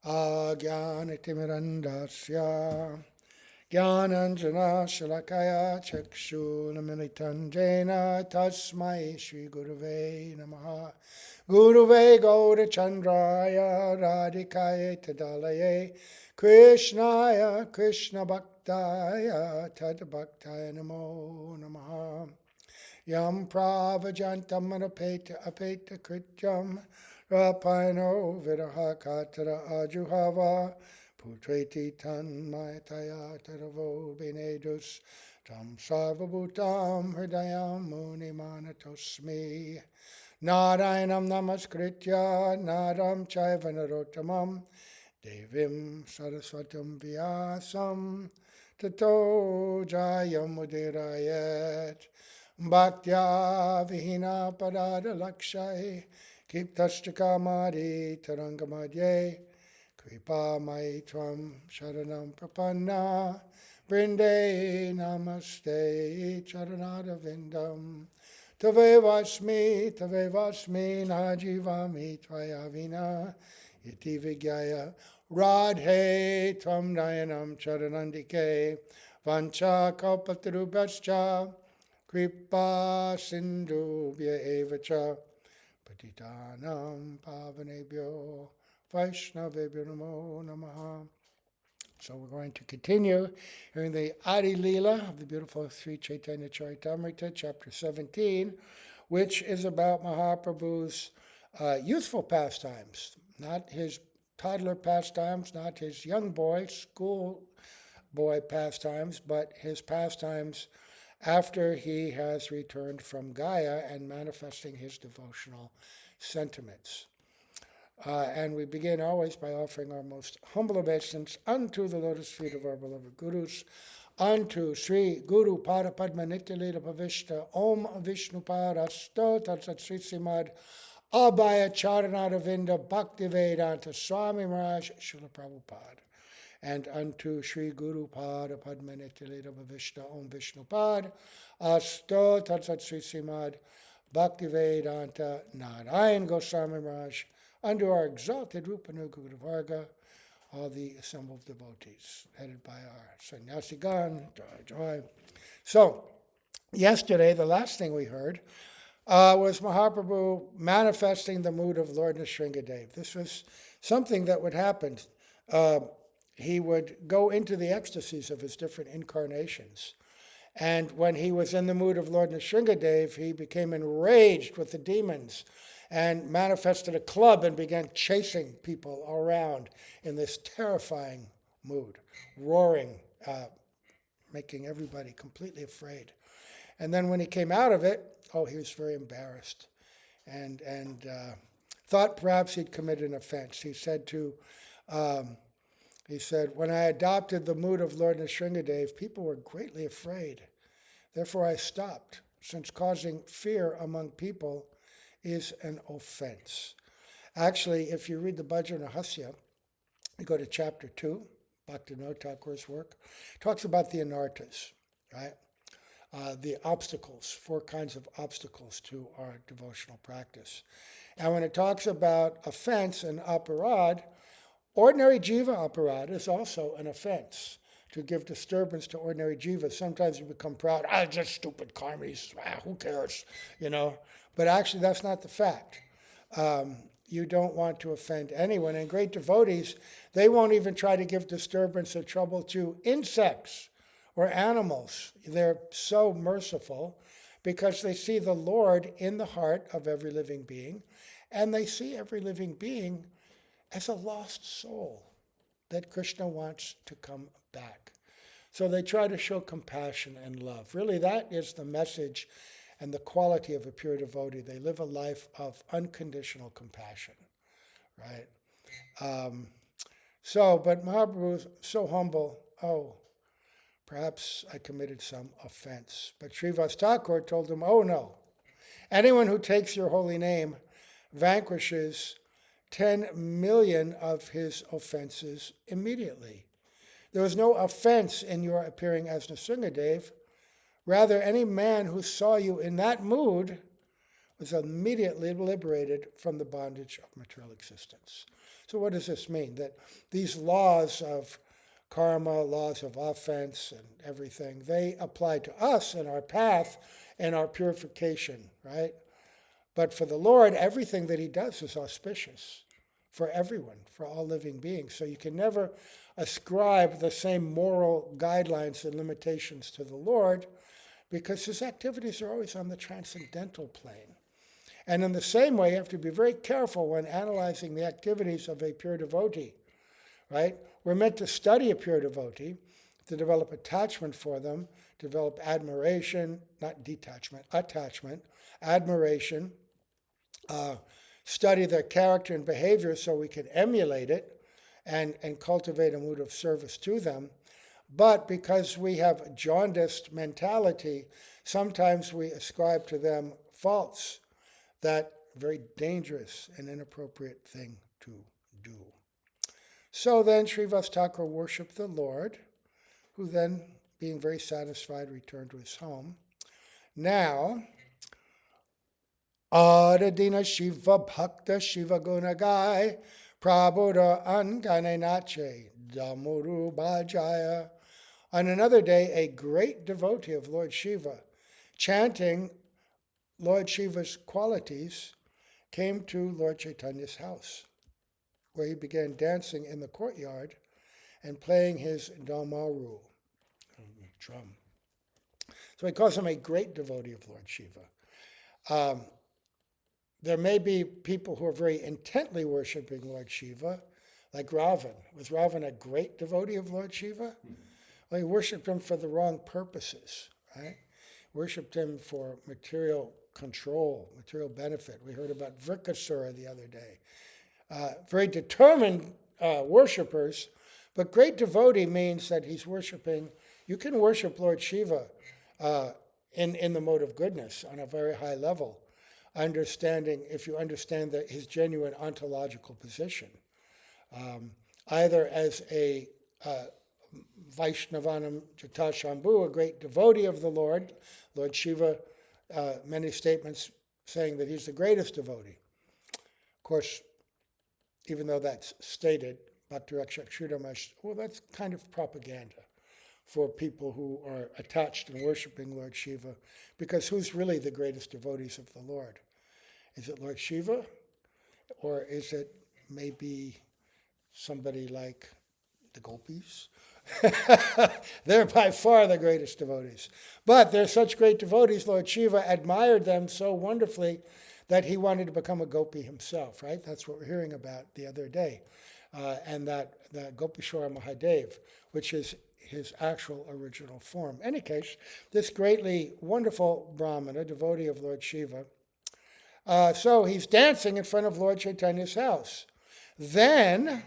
Ajnanatimirandasya Jnananjana Shalakaya Chakshunamilitan Jena Tasmai Shri Gurave Namaha Guruve Gaura Chandraya Radhikaya Tadalaye Krishnaya Krishna Bhaktaya Tad Bhaktaya Namo Namaha Yam Pravajantam Apeta Apeta Krityam Rapino Viraha Katara Ajuhava Putreti Tanmayataya Taravo Benedus Tam Sarvabhutam Hridayam Munimanatosmi Narayanam Namaskritya Naram Chaivanarottamam Devim Saraswatam Vyasam Tato Jayam Udirayat Bhaktya Vihina Padada Lakshai Kiptashtakamari Tarangamadye Kripa Maitvam Sharanam Prapanna Vrinde Namaste Charanada Vindam Tave Vasmi Najivami Tvayavina Iti Vigyaya Radhe Tvam Nayanam Charanandike Vancha Kalpatarubhascha Kripa Sindhubhya Evacha Patitanam Pavanebhyo Vaishnavebhyo Namo Namaha. So we're going to continue hearing the Adi Leela of the beautiful Sri Chaitanya Charitamrita, chapter 17, which is about Mahaprabhu's youthful pastimes, not his toddler pastimes, not his young boy, school boy pastimes, but his pastimes after he has returned from Gaya and manifesting his devotional sentiments. And we begin always by offering our most humble obeisance unto the lotus feet of our beloved Gurus, unto Sri Guru Pada Padma Nityalila Pavishta Om Vishnu Parasto Tatsat Sri Simad Abhaya Charanadavinda Bhaktivedanta Swami Maharaj Srila Prabhupada. And unto Sri Guru Pada Padma Nityalila Pavishta Om Vishnu Pad Asto Tatsat Sri Simad Bhaktivedanta Narayan Goswami Maharaj, unto our exalted Rupanuga Varga, all the assembled devotees, headed by our Sannyasigan, Joy. So, yesterday, the last thing we heard was Mahaprabhu manifesting the mood of Lord Nrsingadev. This was something that would happen. He would go into the ecstasies of his different incarnations. And when he was in the mood of Lord Nrsingadev, he became enraged with the demons and manifested a club and began chasing people around in this terrifying mood, roaring, making everybody completely afraid. And then when he came out of it, he was very embarrassed and thought perhaps he'd committed an offense. He said, when I adopted the mood of Lord Nrsingadev, people were greatly afraid. Therefore I stopped, since causing fear among people is an offense. Actually, if you read the Bhajana Hasya, you go to chapter 2, Bhaktivinoda Thakur's work, it talks about the anarthas, right? The obstacles, 4 kinds of obstacles to our devotional practice. And when it talks about offense and aparad, ordinary jiva aparad is also an offense. To give disturbance to ordinary jiva. Sometimes you become proud, just stupid karmis, who cares, But actually that's not the fact. You don't want to offend anyone. And great devotees, they won't even try to give disturbance or trouble to insects or animals. They're so merciful because they see the Lord in the heart of every living being, and they see every living being as a lost soul that Krishna wants to come back. So they try to show compassion and love. Really, that is the message and the quality of a pure devotee. They live a life of unconditional compassion, right? But Mahaprabhu was so humble, perhaps I committed some offense. But Srivas Thakur told him, no. Anyone who takes your holy name vanquishes 10 million of his offenses immediately. There was no offense in your appearing as Nrsingadev. Rather, any man who saw you in that mood was immediately liberated from the bondage of material existence. So what does this mean? That these laws of karma, laws of offense and everything, they apply to us and our path and our purification, right? But for the Lord, everything that he does is auspicious for everyone, for all living beings. So you can never ascribe the same moral guidelines and limitations to the Lord because his activities are always on the transcendental plane. And in the same way, you have to be very careful when analyzing the activities of a pure devotee, right? We're meant to study a pure devotee, to develop attachment for them, develop admiration, not detachment, attachment, admiration, study their character and behavior so we can emulate it and cultivate a mood of service to them. But because we have jaundiced mentality, sometimes we ascribe to them faults. That very dangerous and inappropriate thing to do. So then Srivas Thakur worshipped the Lord, who then, being very satisfied, returned to his home. Now, Adadina Shiva Bhakta Shiva Gunagai Prabhuda Angane Nache Damuru Bhajaya. On another day, a great devotee of Lord Shiva, chanting Lord Shiva's qualities, came to Lord Chaitanya's house, where he began dancing in the courtyard and playing his damaru, drum. So he calls him a great devotee of Lord Shiva. There may be people who are very intently worshiping Lord Shiva, like Ravan. Was Ravan a great devotee of Lord Shiva? Well, he worshipped him for the wrong purposes, right? Worshipped him for material control, material benefit. We heard about Vrikasura the other day. Very determined worshippers, but great devotee means that he's worshiping. You can worship Lord Shiva in the mode of goodness on a very high level, if you understand his genuine ontological position, either as a Vaishnavanam Jatashambhu, a great devotee of the Lord Shiva, many statements saying that he's the greatest devotee. Of course, even though that's stated, well, that's kind of propaganda for people who are attached and worshiping Lord Shiva, because who's really the greatest devotees of the Lord? Is it Lord Shiva, or is it maybe somebody like the gopis? They're by far the greatest devotees. But they're such great devotees, Lord Shiva admired them so wonderfully that he wanted to become a gopi himself, right? That's what we're hearing about the other day. And that Gopishwara Mahadev, which is his actual original form. In any case, this greatly wonderful Brahmana, devotee of Lord Shiva, so he's dancing in front of Lord Chaitanya's house. Then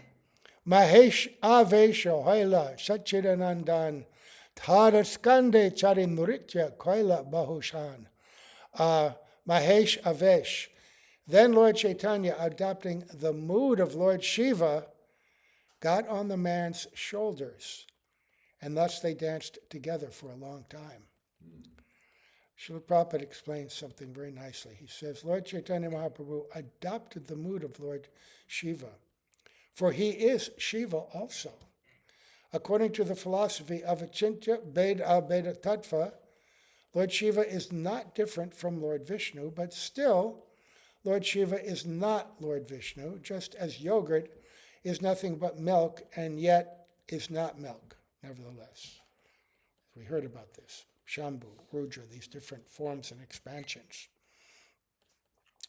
Mahesh Avesha Haila Sachidanandan Tharaskande Charinduritya Kaila Bahushan. Mahesh Avesh. Then Lord Chaitanya, adopting the mood of Lord Shiva, got on the man's shoulders, and thus they danced together for a long time. Srila Prabhupada explains something very nicely. He says, Lord Chaitanya Mahaprabhu adopted the mood of Lord Shiva, for he is Shiva also. According to the philosophy of Achintya Beda Tattva, Lord Shiva is not different from Lord Vishnu, but still, Lord Shiva is not Lord Vishnu, just as yogurt is nothing but milk and yet is not milk, nevertheless. We heard about this. Shambhu, Rudra, these different forms and expansions.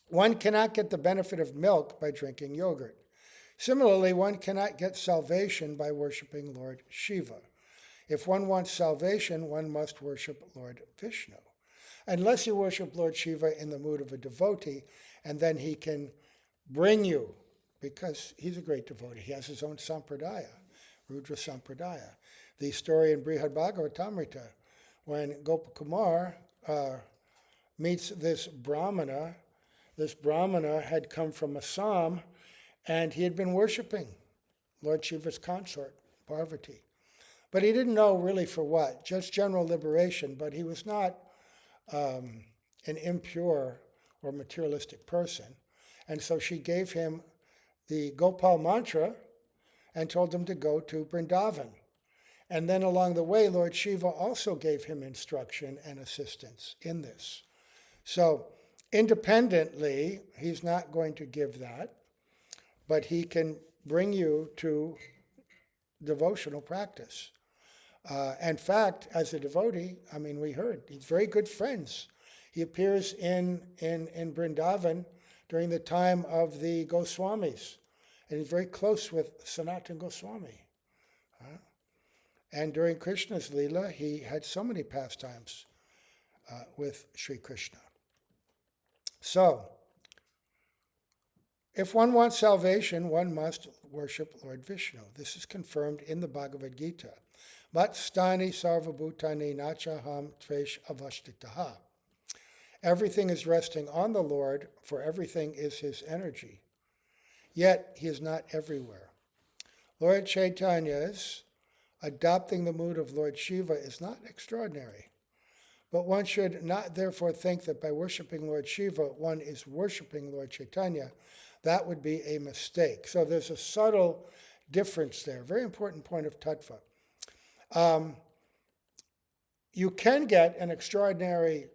One cannot get the benefit of milk by drinking yogurt. Similarly, one cannot get salvation by worshiping Lord Shiva. If one wants salvation, one must worship Lord Vishnu. Unless you worship Lord Shiva in the mood of a devotee, and then he can bring you, because he's a great devotee. He has his own sampradaya, Rudra sampradaya. The story in Brihad Bhagavatamrita, when Gopakumar meets this Brahmana had come from Assam, and he had been worshiping Lord Shiva's consort, Parvati. But he didn't know really for what, just general liberation, but he was not an impure or materialistic person. And so she gave him the Gopal mantra and told him to go to Vrindavan. And then along the way, Lord Shiva also gave him instruction and assistance in this. So independently, he's not going to give that, but he can bring you to devotional practice. In fact, as a devotee, we heard, he's very good friends. He appears in Vrindavan during the time of the Goswamis, and he's very close with Sanatana Goswami. And during Krishna's Leela, he had so many pastimes with Sri Krishna. So, if one wants salvation, one must worship Lord Vishnu. This is confirmed in the Bhagavad Gita. Matstani sarvabhutani nachaham tvesh avashtitaha. Everything is resting on the Lord, for everything is his energy. Yet he is not everywhere. Lord Chaitanya's adopting the mood of Lord Shiva is not extraordinary. But one should not therefore think that by worshiping Lord Shiva, one is worshiping Lord Chaitanya. That would be a mistake. So there's a subtle difference there. Very important point of tattva. You can get an extraordinary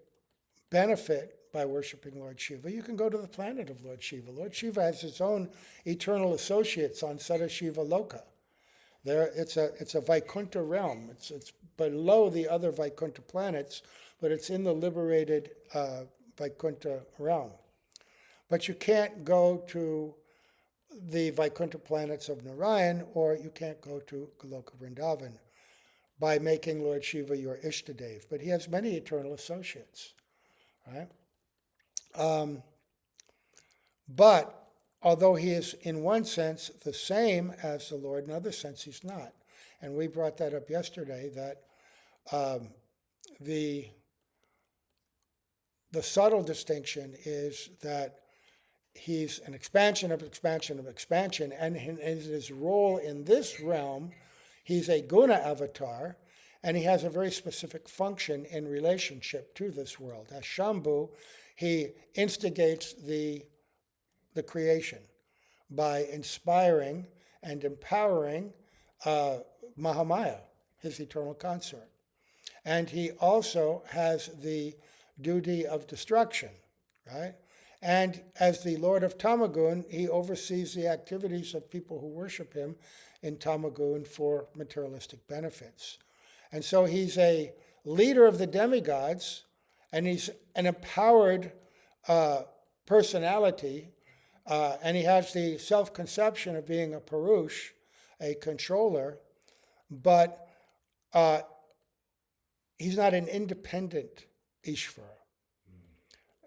benefit by worshiping Lord Shiva. You can go to the planet of Lord Shiva. Lord Shiva has his own eternal associates on Sadashiva Loka. There, it's a Vaikuntha realm. It's below the other Vaikuntha planets, but it's in the liberated Vaikuntha realm. But you can't go to the Vaikuntha planets of Narayan, or you can't go to Goloka Vrindavan by making Lord Shiva your Ishtadev. But he has many eternal associates, right? But although he is in one sense the same as the Lord, in another sense he's not. And we brought that up yesterday, that the subtle distinction is that he's an expansion of expansion of expansion, and in his role in this realm, he's a guna avatar, and he has a very specific function in relationship to this world. As Shambhu, he instigates the creation by inspiring and empowering Mahamaya, his eternal consort. And he also has the duty of destruction, right? And as the Lord of Tamagun, he oversees the activities of people who worship him in Tamagun for materialistic benefits. And so he's a leader of the demigods, and he's an empowered personality, and he has the self-conception of being a Purush, a controller, but he's not an independent Ishvara.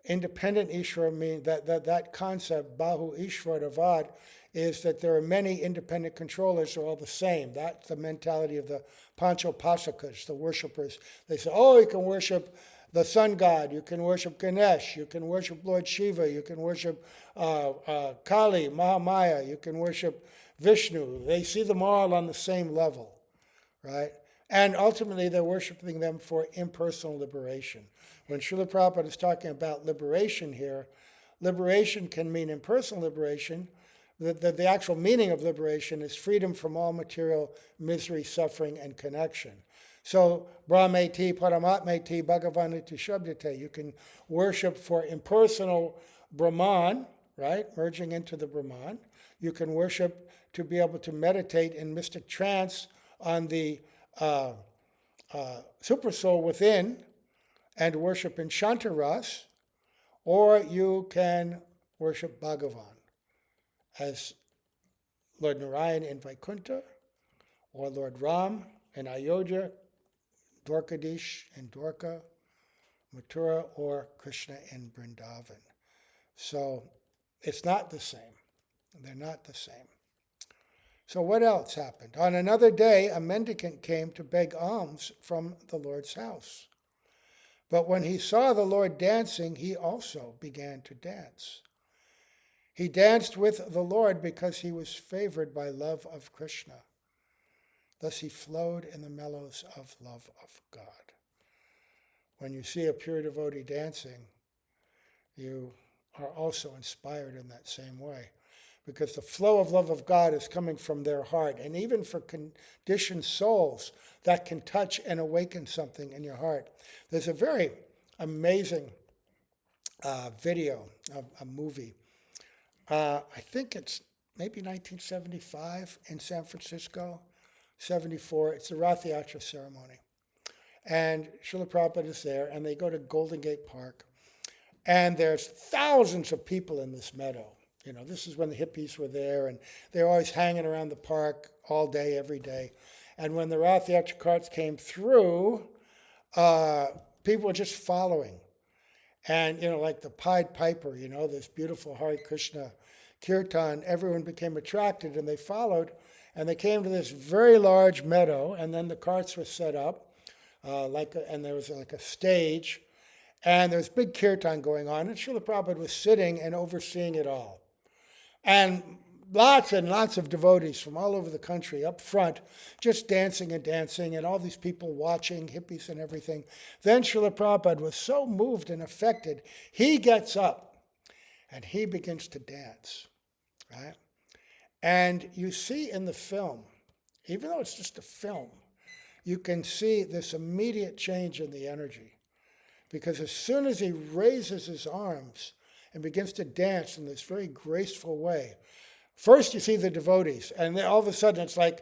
Independent Ishvara means that concept, Bahu Ishvaravad, is that there are many independent controllers who are all the same. That's the mentality of the Panchopasakas, the worshippers. They say, oh, you can worship the sun god, you can worship Ganesh, you can worship Lord Shiva, you can worship Kali, Mahamaya, you can worship Vishnu. They see them all on the same level, right? And ultimately, they're worshiping them for impersonal liberation. When Srila Prabhupada is talking about liberation here, liberation can mean impersonal liberation. The actual meaning of liberation is freedom from all material misery, suffering, and connection. So, Brahmeti, Paramatmeti, Bhagavaniti, Shabdate. You can worship for impersonal Brahman, right? Merging into the Brahman. You can worship to be able to meditate in mystic trance on the Supersoul within and worship in Shantaras, or you can worship Bhagavan as Lord Narayan in Vaikuntha, or Lord Ram in Ayodhya, Dwarkadish in Dwarka, Mathura, or Krishna in Vrindavan. So it's not the same. They're not the same. So what else happened? On another day, a mendicant came to beg alms from the Lord's house. But when he saw the Lord dancing, he also began to dance. He danced with the Lord because he was favored by love of Krishna. Thus he flowed in the mellows of love of God. When you see a pure devotee dancing, you are also inspired in that same way. because the flow of love of God is coming from their heart. And even for conditioned souls, that can touch and awaken something in your heart. There's a very amazing video, a movie. I think it's maybe 1975 in San Francisco, 74. It's the Rath Yatra ceremony. And Srila Prabhupada is there, and they go to Golden Gate Park. And there's thousands of people in this meadow. This is when the hippies were there, and they're always hanging around the park all day, every day. And when the Rath Yatra carts came through, people were just following. And, like the Pied Piper, this beautiful Hare Krishna kirtan, everyone became attracted, and they followed. And they came to this very large meadow, and then the carts were set up, and there was like a stage. And there was big kirtan going on, and Srila Prabhupada was sitting and overseeing it all. And lots of devotees from all over the country up front, just dancing, and all these people watching, hippies and everything. Then Srila Prabhupada was so moved and affected, he gets up and he begins to dance, right? And you see in the film, even though it's just a film, you can see this immediate change in the energy. Because as soon as he raises his arms and begins to dance in this very graceful way, first you see the devotees, and then all of a sudden it's like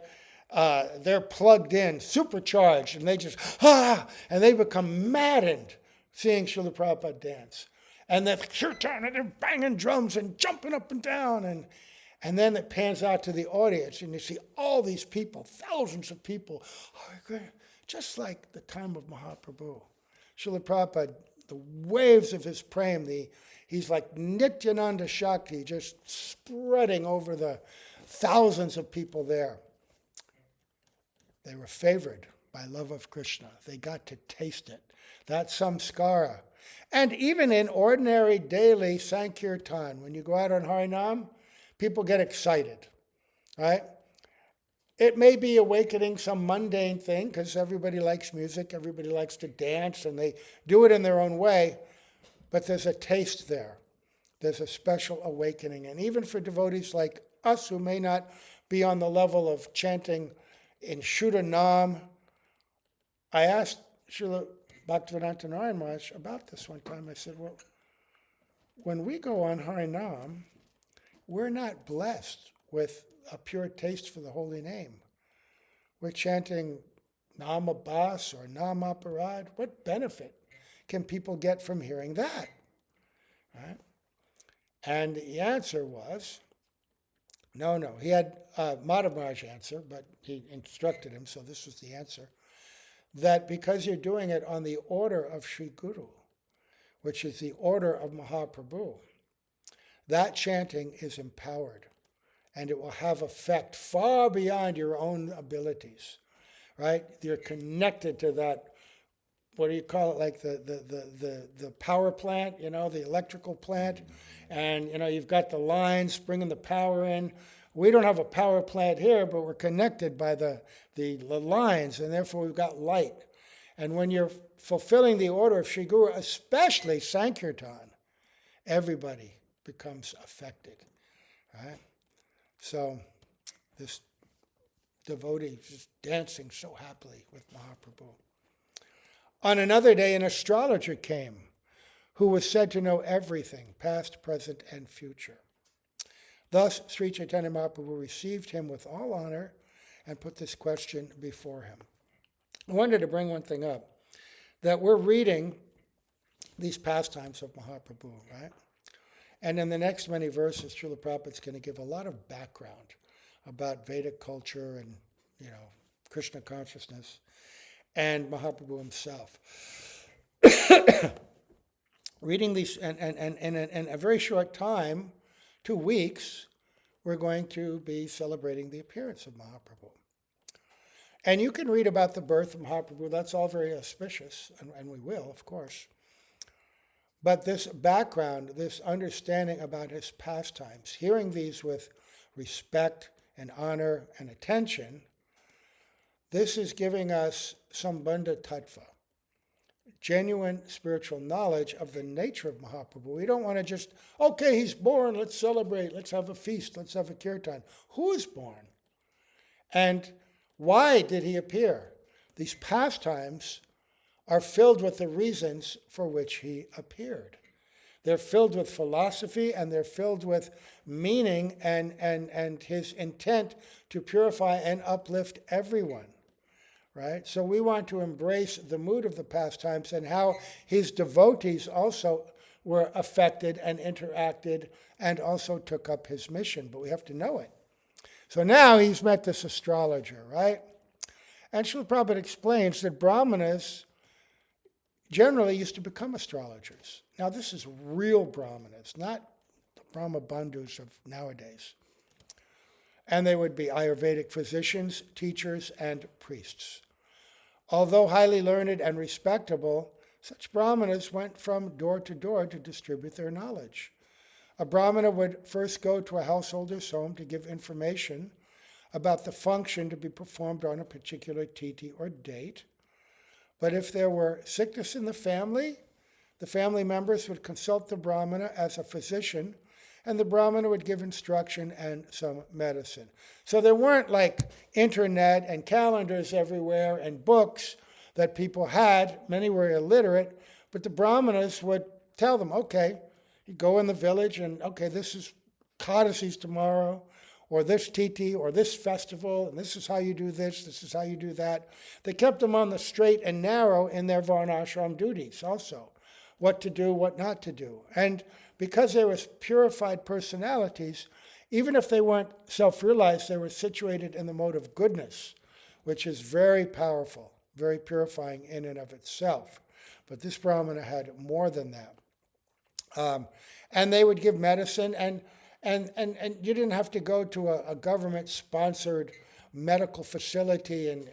they're plugged in, supercharged, and they just, and they become maddened seeing Srila Prabhupada dance. And the kirtan, and they're banging drums and jumping up and down, and then it pans out to the audience, and you see all these people, thousands of people, just like the time of Mahaprabhu. Srila Prabhupada, the waves of his prem, he's like Nityananda Shakti, just spreading over the thousands of people there. They were favored by love of Krishna. They got to taste it. That's samskara. And even in ordinary daily Sankirtan, when you go out on Harinam, people get excited, right? It may be awakening some mundane thing because everybody likes music, everybody likes to dance, and they do it in their own way, but there's a taste there. There's a special awakening. And even for devotees like us who may not be on the level of chanting in Shuddha Nam, I asked Srila Bhaktivedanta Narayan Maharaj about this one time. I said, well, when we go on Harinam, we're not blessed with a pure taste for the holy name. We're chanting Nama Bas or Nama Parad. What benefit can people get from hearing that? Right? And the answer was, no. He had Madhav Maharaj answer, but he instructed him, so this was the answer, that because you're doing it on the order of Sri Guru, which is the order of Mahaprabhu, that chanting is empowered. And it will have effect far beyond your own abilities, right? You're connected to that, what do you call it, like the power plant, the electrical plant. And, you've got the lines bringing the power in. We don't have a power plant here, but we're connected by the lines, and therefore we've got light. And when you're fulfilling the order of Sri Guru, especially Sankirtan, everybody becomes affected, right? So this devotee is dancing so happily with Mahaprabhu. On another day, an astrologer came who was said to know everything, past, present, and future. Thus, Sri Chaitanya Mahaprabhu received him with all honor and put this question before him. I wanted to bring one thing up, that we're reading these pastimes of Mahaprabhu, right? And in the next many verses, Srila Prabhupada is going to give a lot of background about Vedic culture and, Krishna consciousness and Mahaprabhu himself. Reading these, and in a very short time, 2 weeks, we're going to be celebrating the appearance of Mahaprabhu. And you can read about the birth of Mahaprabhu. That's all very auspicious, and we will, of course. But this background, this understanding about his pastimes, hearing these with respect and honor and attention, this is giving us Sambandha Tattva, genuine spiritual knowledge of the nature of Mahaprabhu. We don't want to just, okay, he's born, let's celebrate, let's have a feast, let's have a kirtan. Who is born? And why did he appear? These pastimes are filled with the reasons for which he appeared. They're filled with philosophy, and they're filled with meaning and his intent to purify and uplift everyone. Right? So we want to embrace the mood of the pastimes and how his devotees also were affected and interacted and also took up his mission, but we have to know it. So now he's met this astrologer, right? And Srila Prabhupada explains that Brahmanas generally used to become astrologers. Now this is real Brahmanas, not the Brahma Bandhus of nowadays. And they would be Ayurvedic physicians, teachers, and priests. Although highly learned and respectable, such Brahmanas went from door to door to distribute their knowledge. A Brahmana would first go to a householder's home to give information about the function to be performed on a particular tithi or date. But if there were sickness in the family members would consult the Brahmana as a physician, and the Brahmana would give instruction and some medicine. So there weren't like internet and calendars everywhere and books that people had. Many were illiterate, but the Brahmanas would tell them, okay, you go in the village and, okay, this is Kadasi's tomorrow, or this tithi, or this festival, and this is how you do this is how you do that. They kept them on the straight and narrow in their varnashram duties also, what to do, what not to do. And because they were purified personalities, even if they weren't self-realized, they were situated in the mode of goodness, which is very powerful, very purifying in and of itself. But this Brahmana had more than that. And they would give medicine, and you didn't have to go to a government-sponsored medical facility and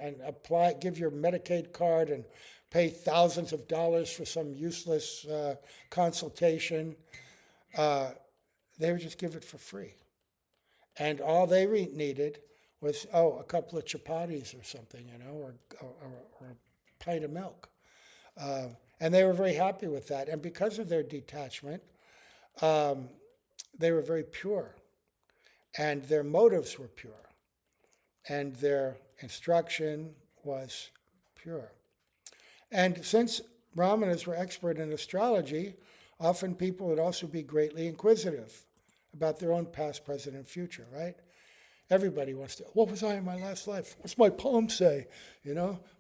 give your Medicaid card and pay thousands of dollars for some useless consultation. They would just give it for free. And all they needed was, a couple of chapatis or something, or a pint of milk. And they were very happy with that. And because of their detachment, they were very pure. And their motives were pure. And their instruction was pure. And since Brahmanas were expert in astrology, often people would also be greatly inquisitive about their own past, present, and future, right? Everybody wants to, what was I in my last life? What's my palm say?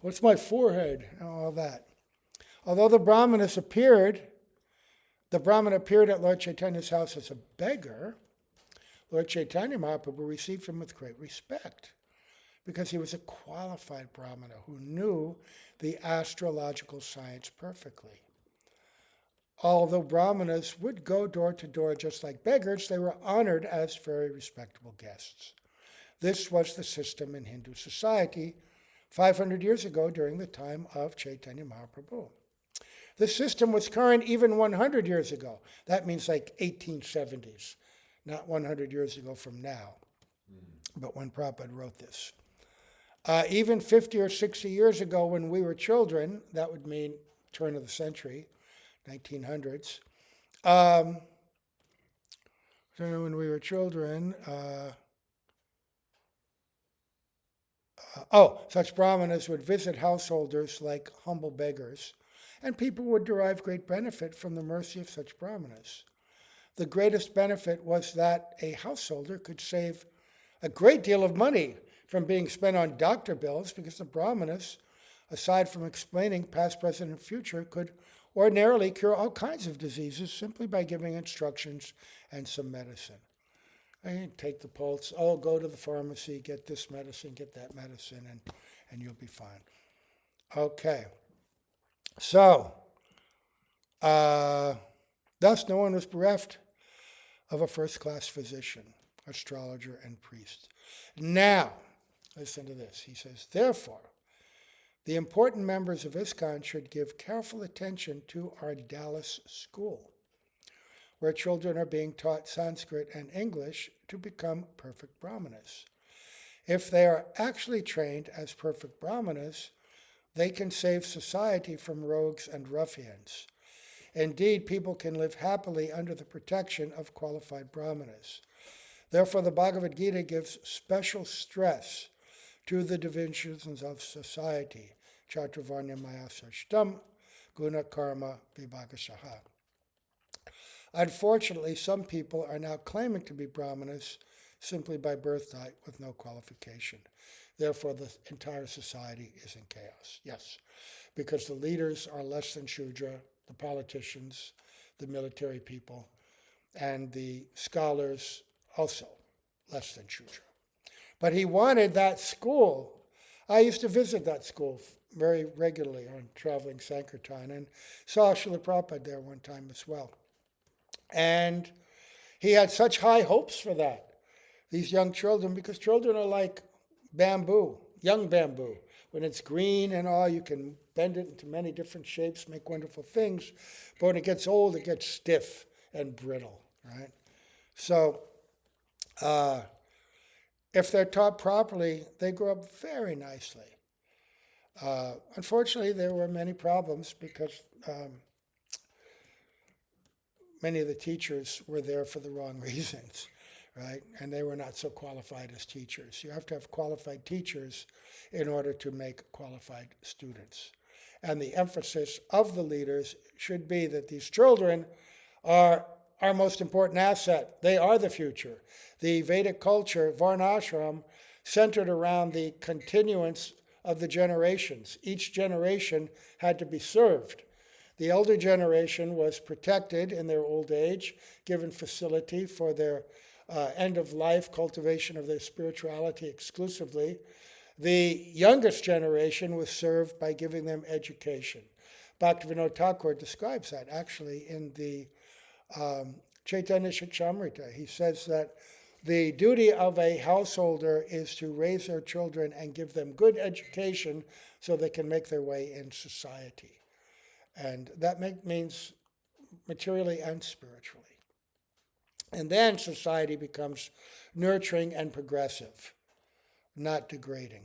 What's my forehead? All that. Although the Brahmana appeared at Lord Chaitanya's house as a beggar, Lord Chaitanya Mahaprabhu received him with great respect because he was a qualified Brahmana who knew the astrological science perfectly. Although Brahmanas would go door to door just like beggars, they were honored as very respectable guests. This was the system in Hindu society 500 years ago during the time of Chaitanya Mahaprabhu. The system was current even 100 years ago. That means like 1870s, not 100 years ago from now, but when Prabhupada wrote this. Even 50 or 60 years ago when we were children, that would mean turn of the century, 1900s. When we were children, such Brahmanas would visit householders like humble beggars, and people would derive great benefit from the mercy of such Brahmanas. The greatest benefit was that a householder could save a great deal of money from being spent on doctor bills because the Brahmanas, aside from explaining past, present, and future, could ordinarily cure all kinds of diseases simply by giving instructions and some medicine. Take the pulse, go to the pharmacy, get this medicine, get that medicine, and you'll be fine. Okay. So, thus no one was bereft of a first-class physician, astrologer, and priest. Now, listen to this. He says, therefore, the important members of ISKCON should give careful attention to our Dallas school, where children are being taught Sanskrit and English to become perfect Brahmanas. If they are actually trained as perfect Brahmanas, they can save society from rogues and ruffians. Indeed, people can live happily under the protection of qualified brahmanas. Therefore, the Bhagavad Gita gives special stress to the divisions of society. Chaturvarnya maya sashtam, guna karma vibhagasaha. Unfortunately, some people are now claiming to be brahmanas simply by birthright with no qualification. Therefore, the entire society is in chaos. Yes, because the leaders are less than Shudra, the politicians, the military people, and the scholars also less than Shudra. But he wanted that school. I used to visit that school very regularly on traveling Sankirtan and saw Srila Prabhupada there one time as well. And he had such high hopes for that, these young children, because children are like bamboo, young bamboo. When it's green and all, you can bend it into many different shapes, make wonderful things. But when it gets old, it gets stiff and brittle, right? So if they're taught properly, they grow up very nicely. Unfortunately, there were many problems because many of the teachers were there for the wrong reasons, right? And they were not so qualified as teachers. You have to have qualified teachers in order to make qualified students. And the emphasis of the leaders should be that these children are our most important asset. They are the future. The Vedic culture, Varnashram, centered around the continuance of the generations. Each generation had to be served. The elder generation was protected in their old age, given facility for their end-of-life cultivation of their spirituality exclusively. The youngest generation was served by giving them education. Bhaktivinoda Thakur describes that actually in the Chaitanya Shikshamrita. He says that the duty of a householder is to raise their children and give them good education so they can make their way in society. And that means materially and spiritually. And then society becomes nurturing and progressive, not degrading.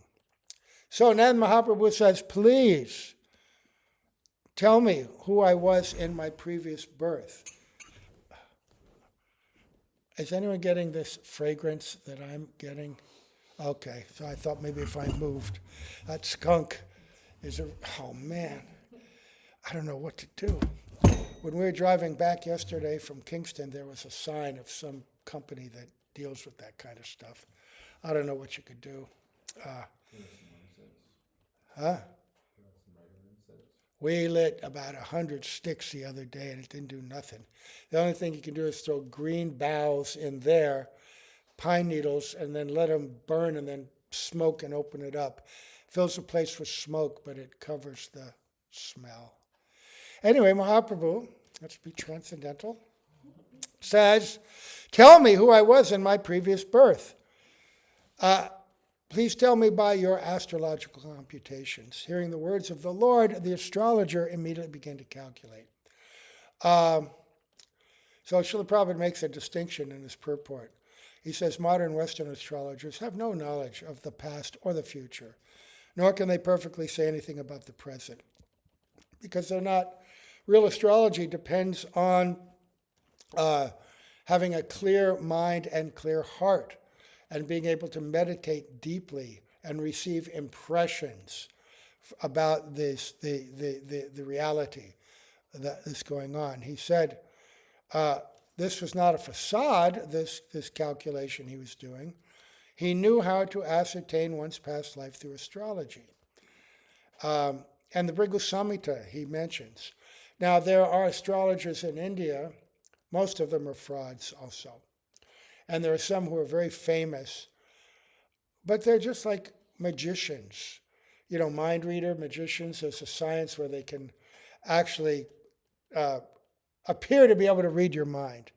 So then Mahaprabhu says, please tell me who I was in my previous birth. Is anyone getting this fragrance that I'm getting? Okay, so I thought maybe if I moved, that skunk is oh man, I don't know what to do. When we were driving back yesterday from Kingston, there was a sign of some company that deals with that kind of stuff. I don't know what you could do. We lit about 100 sticks the other day and it didn't do nothing. The only thing you can do is throw green boughs in there, pine needles, and then let them burn and then smoke and open it up. Fills the place with smoke, but it covers the smell. Anyway, Mahaprabhu, let's be transcendental, says, tell me who I was in my previous birth. Please tell me by your astrological computations. Hearing the words of the Lord, the astrologer immediately began to calculate. So Srila Prabhupada makes a distinction in his purport. He says modern Western astrologers have no knowledge of the past or the future, nor can they perfectly say anything about the present, because they're not. Real astrology depends on having a clear mind and clear heart, and being able to meditate deeply and receive impressions about this, the reality that is going on. He said this was not a facade, this calculation he was doing. He knew how to ascertain one's past life through astrology. And the Bhrigu Samhita he mentions. Now, there are astrologers in India. Most of them are frauds also. And there are some who are very famous, but they're just like magicians. You know, mind reader magicians. There's a science where they can actually appear to be able to read your mind,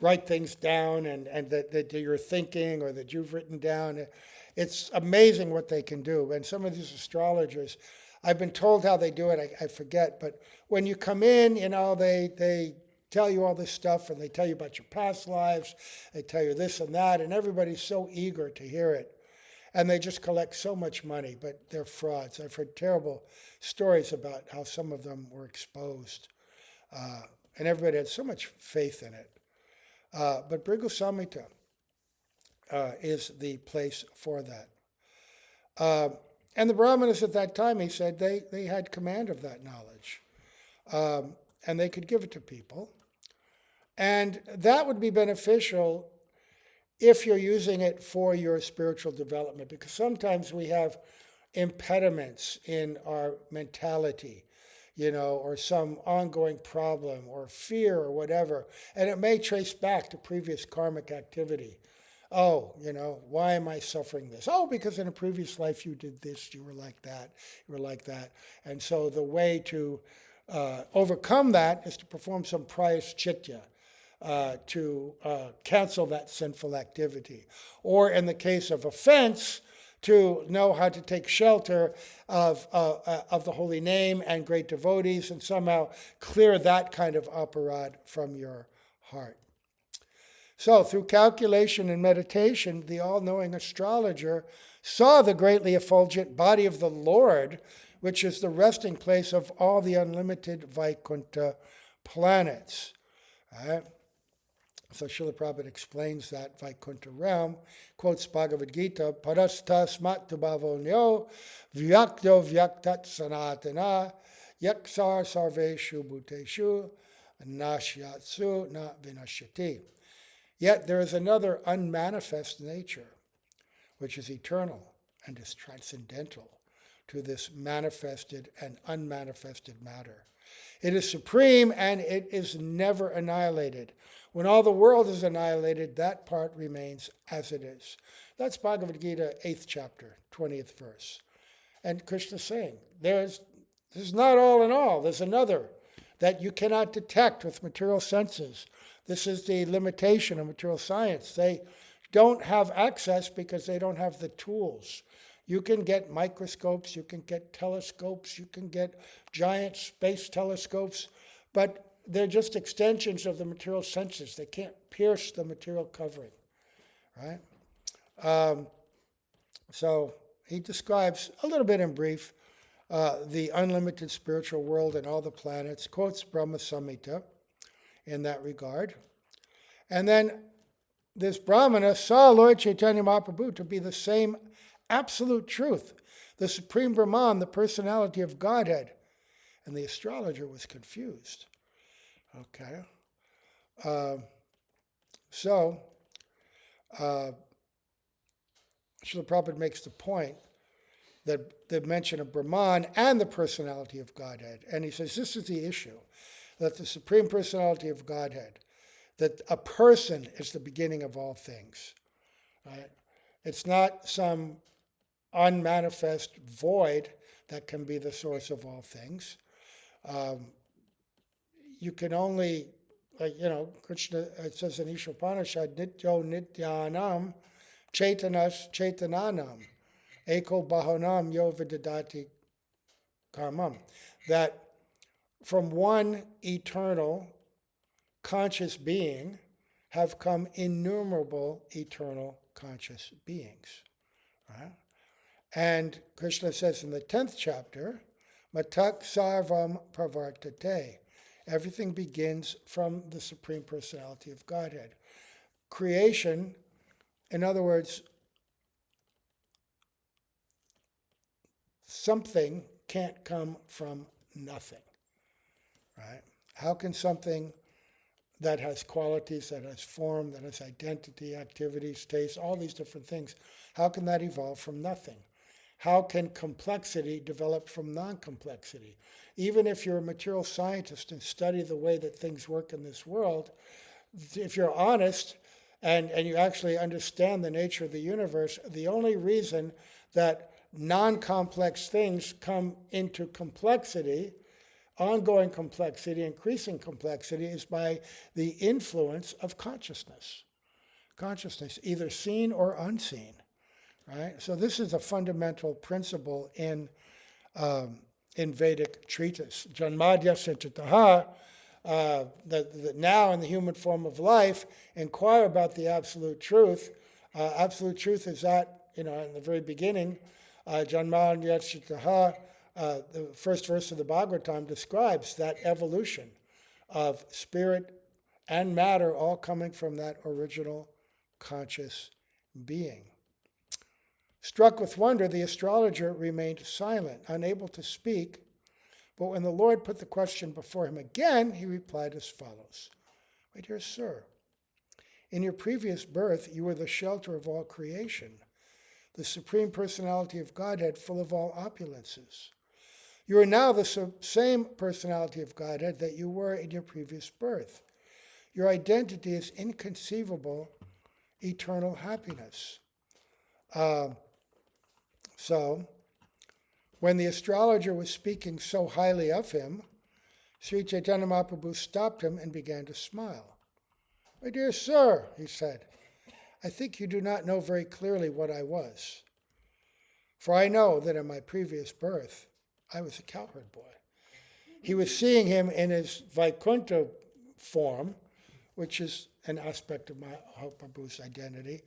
write things down and that you're thinking or that you've written down. It's amazing what they can do. And some of these astrologers, I've been told how they do it, I forget, but when you come in, you know, they tell you all this stuff and they tell you about your past lives, they tell you this and that, and everybody's so eager to hear it. And they just collect so much money, but they're frauds. I've heard terrible stories about how some of them were exposed. And everybody had so much faith in it. But Brigu Samhita is the place for that. And the Brahmanas at that time, he said, they had command of that knowledge. And they could give it to people. And that would be beneficial if you're using it for your spiritual development, because sometimes we have impediments in our mentality, or some ongoing problem or fear or whatever, and it may trace back to previous karmic activity. Oh, why am I suffering this? Oh, because in a previous life you did this, you were like that, And so the way to overcome that is to perform some prayaschitya, to cancel that sinful activity. Or in the case of offense, to know how to take shelter of the holy name and great devotees and somehow clear that kind of aparad from your heart. So through calculation and meditation, the all-knowing astrologer saw the greatly effulgent body of the Lord, which is the resting place of all the unlimited Vaikuntha planets. Right? So Srila Prabhupada explains that Vaikuntha realm, quotes Bhagavad Gita, Parastas matubhavonyo vyakto vyaktat sanatana yaksar sarveshu bhuteshu nashyatsu na vinashyati. Yet there is another unmanifest nature, which is eternal and is transcendental to this manifested and unmanifested matter. It is supreme and it is never annihilated. When all the world is annihilated, that part remains as it is. That's Bhagavad Gita, 8th chapter, 20th verse. And Krishna is saying, this is not all in all. There's another that you cannot detect with material senses. This is the limitation of material science. They don't have access because they don't have the tools. You can get microscopes, you can get telescopes, you can get giant space telescopes, but they're just extensions of the material senses. They can't pierce the material covering, right? So he describes a little bit in brief the unlimited spiritual world and all the planets, quotes Brahma Samhita in that regard. And then this Brahmana saw Lord Chaitanya Mahaprabhu to be the same absolute truth, the Supreme Brahman, the personality of Godhead. And the astrologer was confused. Okay. So, Srila Prabhupada makes the point that the mention of Brahman and the personality of Godhead. And he says this is the issue, that the Supreme Personality of Godhead, that a person is the beginning of all things. Right? It's not some unmanifest void that can be the source of all things. You can only, Krishna, it says in Ishopanishad, Nityo Nityanam Chaitanas Chaitananam Eko Bahonam Yo Vidadati Karmam. That from one eternal conscious being have come innumerable eternal conscious beings. Right? And Krishna says in the 10th chapter, Matak Sarvam Pravartate. Everything begins from the Supreme Personality of Godhead. Creation, in other words, something can't come from nothing. Right? How can something that has qualities, that has form, that has identity, activities, taste, all these different things, how can that evolve from nothing? How can complexity develop from non-complexity? Even if you're a material scientist and study the way that things work in this world, if you're honest and you actually understand the nature of the universe, the only reason that non-complex things come into complexity, ongoing complexity, increasing complexity, is by the influence of consciousness. Consciousness, either seen or unseen. Right? So this is a fundamental principle in Vedic treatise. Janmadya Sanchitaha, that now in the human form of life, inquire about the absolute truth. Absolute truth is that in the very beginning, Janman Yachitaha, the first verse of the Bhagavatam describes that evolution of spirit and matter all coming from that original conscious being. Struck with wonder, the astrologer remained silent, unable to speak, but when the Lord put the question before him again, he replied as follows: "My dear sir, in your previous birth, you were the shelter of all creation, the Supreme Personality of Godhead full of all opulences. You are now the same Personality of Godhead that you were in your previous birth. Your identity is inconceivable, eternal happiness." So, when the astrologer was speaking so highly of him, Sri Chaitanya Mahaprabhu stopped him and began to smile. "My dear sir," he said, "I think you do not know very clearly what I was. For I know that in my previous birth, I was a cowherd boy." He was seeing him in his Vaikuntha form, which is an aspect of Mahaprabhu's identity.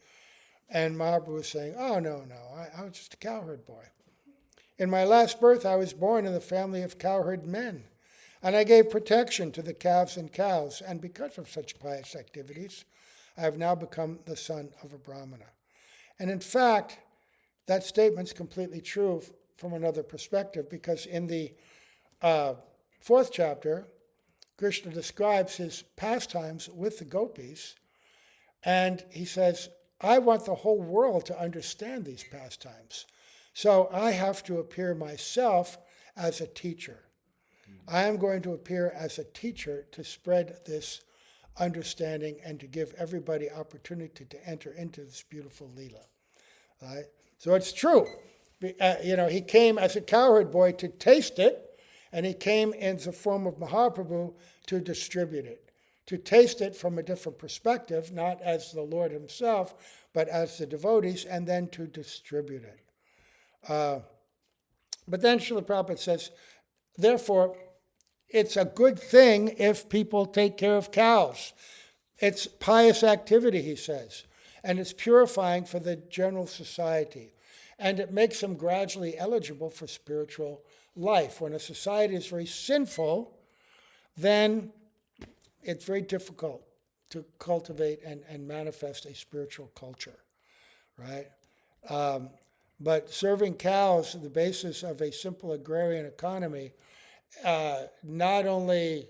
And Mahaprabhu was saying, "Oh, no, I was just a cowherd boy. In my last birth, I was born in the family of cowherd men, and I gave protection to the calves and cows, and because of such pious activities, I have now become the son of a Brahmana." And in fact, that statement's completely true from another perspective, because in the fourth chapter, Krishna describes his pastimes with the gopis, and he says, "I want the whole world to understand these pastimes. So I have to appear myself as a teacher. I am going to appear as a teacher to spread this understanding and to give everybody opportunity to enter into this beautiful Leela." Right? So it's true. He came as a cowherd boy to taste it, and he came in the form of Mahaprabhu to distribute it, to taste it from a different perspective, not as the Lord himself, but as the devotees, and then to distribute it. But then Srila Prabhupada says, therefore, it's a good thing if people take care of cows. It's pious activity, he says, and it's purifying for the general society. And it makes them gradually eligible for spiritual life. When a society is very sinful, then it's very difficult to cultivate and manifest a spiritual culture, right? But serving cows, the basis of a simple agrarian economy, not only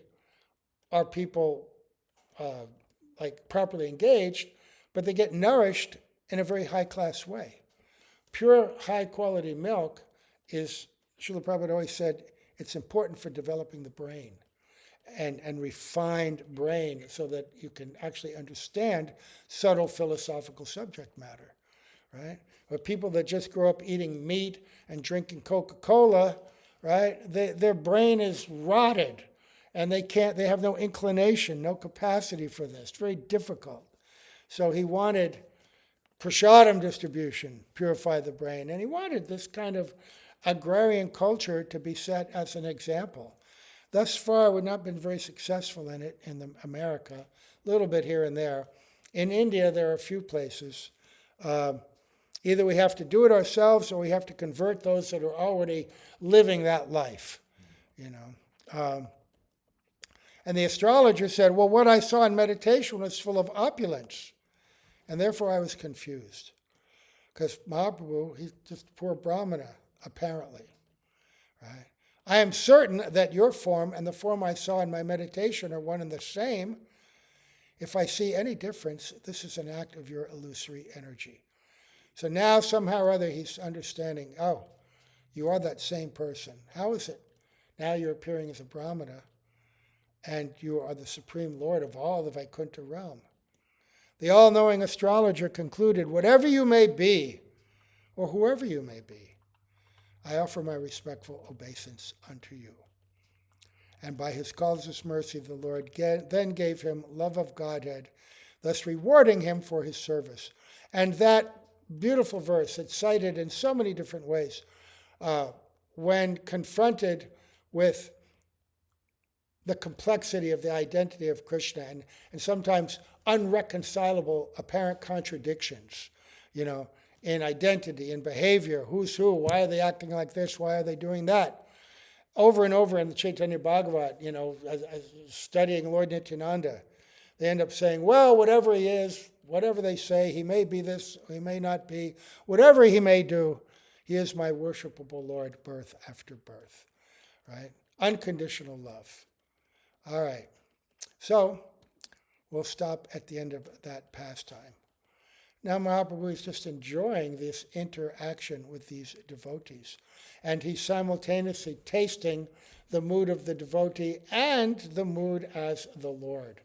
are people properly engaged, but they get nourished in a very high-class way. Pure, high-quality milk is, Srila Prabhupada always said, it's important for developing the brain and refined brain so that you can actually understand subtle philosophical subject matter, right? But people that just grow up eating meat and drinking Coca-Cola, right, their brain is rotted and they have no inclination, no capacity for this. It's very difficult. So he wanted prasadam distribution, purify the brain, and he wanted this kind of agrarian culture to be set as an example. Thus far, we've not been very successful in it in America, a little bit here and there. In India, there are a few places. Either we have to do it ourselves or we have to convert those that are already living that life, And the astrologer said, well, what I saw in meditation was full of opulence, and therefore I was confused. Because Mahaprabhu, he's just a poor Brahmana, apparently, right? I am certain that your form and the form I saw in my meditation are one and the same. If I see any difference, this is an act of your illusory energy. So now somehow or other he's understanding, oh, you are that same person. How is it? Now you're appearing as a Brahmana and you are the Supreme Lord of all the Vaikuntha realm. The all-knowing astrologer concluded, whatever you may be, or whoever you may be, I offer my respectful obeisance unto you. And by his causeless mercy, the Lord then gave him love of Godhead, thus rewarding him for his service. And that beautiful verse, it's cited in so many different ways, when confronted with the complexity of the identity of Krishna and sometimes unreconcilable apparent contradictions, in identity, in behavior, who's who, why are they acting like this, why are they doing that. Over and over in the Chaitanya Bhagavat, as studying Lord Nityananda, they end up saying, well, whatever he is, whatever they say, he may be this, he may not be, whatever he may do, he is my worshipable Lord, birth after birth, right? Unconditional love. All right. So we'll stop at the end of that pastime. Now Mahaprabhu is just enjoying this interaction with these devotees. And he's simultaneously tasting the mood of the devotee and the mood as the Lord.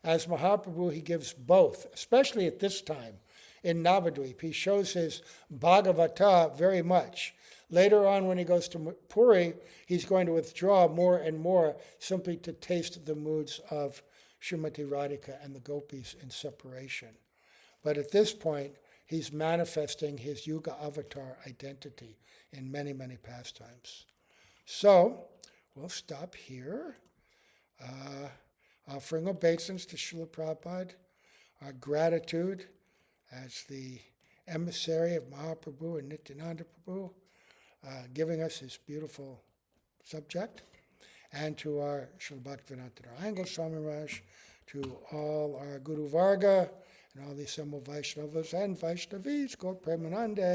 As Mahaprabhu, he gives both, especially at this time in Navadwipa. He shows his Bhagavata very much. Later on, when he goes to Puri, he's going to withdraw more and more simply to taste the moods of Srimati Radhika and the gopis in separation. But at this point, he's manifesting his Yuga avatar identity in many, many pastimes. So, we'll stop here. Offering obeisance to Srila Prabhupada, our gratitude as the emissary of Mahaprabhu and Nityananda Prabhu, giving us his beautiful subject, and to our Srila Bhaktivedanta Narayan Goswami Maharaj, to all our Guru Varga, and all the assembled Vaishnavas and Vaishnavis, Gaur Premanande.